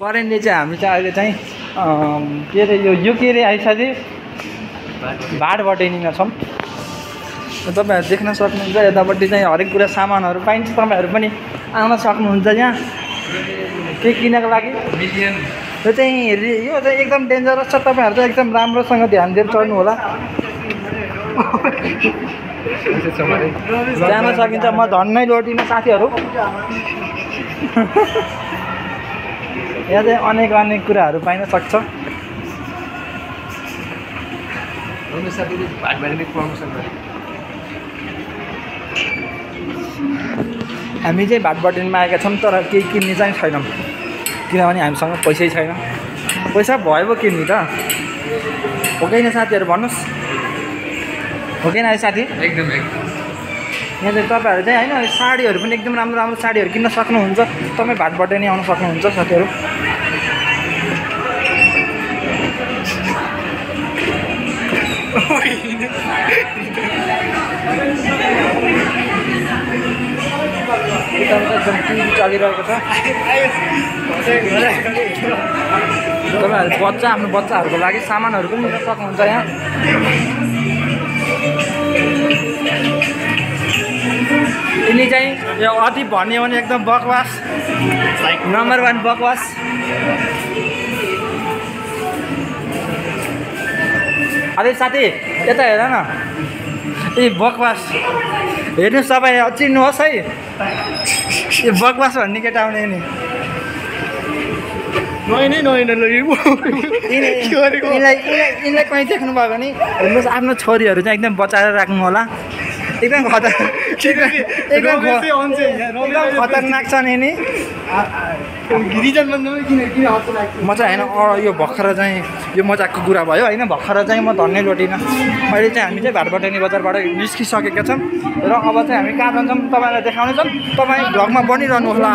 करेन्टले चाहिँ हामी चाहिँ अहिले चाहिँ के अरे यो के अरे आइसाथी भाटबटेनीमा छौँ। तपाईँहरू देख्न सक्नुहुन्छ यतापट्टि चाहिँ हरेक कुरा सामानहरू पाइन्छ। तपाईँहरू पनि आउन सक्नुहुन्छ यहाँ के किन्नको लागि। यो चाहिँ एकदम डेन्जरस छ। तपाईँहरू चाहिँ एकदम राम्रोसँग ध्यान दिएर चढ्नु होला। जान सकिन्छ। म झन्नै लोटिनँ साथीहरू। यहाँ चाहिँ अनेक कुराहरू पाइन सक्छ। हामी चाहिँ भाटबटेनीमा आएका छौँ तर केही किन्ने चाहिँ छैनौँ किनभने हामीसँग पैसै छैन। पैसा भयो पो किन्ने त हो कि साथीहरू भन्नुहोस्। हो कि है साथी? एकदम यहाँ चाहिँ तपाईँहरू चाहिँ होइन साडीहरू पनि एकदम राम्रो साडीहरू किन्न सक्नुहुन्छ। तपाईँ भाटबटेनी आउन सक्नुहुन्छ साथीहरू। एकदम टिभी चलिरहेको छ। तपाईँहरू हाम्रो बच्चाहरूको लागि सामानहरू पनि लिन सक्नुहुन्छ यहाँ। यिनी चाहिँ यो अति भन्यो भने एकदम बकवास नम्बर 1 बकवास। अरे साथी यता हेर न ए बकवास हेर्नुहोस् तपाईँ चिन्नुहोस् है। यो बकवास भन्ने केटा आउने नि यिनलाई कहीँ देख्नु भयो भने हेर्नुहोस् आफ्नो छोरीहरू चाहिँ एकदम बचाएर राख्नु होला। एकदम खतरनाक छ नि। म चाहिँ होइन यो भर्खर चाहिँ यो मजाकको कुरा भयो होइन। भर्खर चाहिँ म धन्नै लोटिनँ। अहिले चाहिँ हामी चाहिँ भाटबटेनी बजारबाट निस्किसकेका छौँ र अब चाहिँ हामी कहाँ जान्छौँ तपाईँलाई देखाउनेछौँ। तपाईँ भ्लगमा बनिरहनु होला।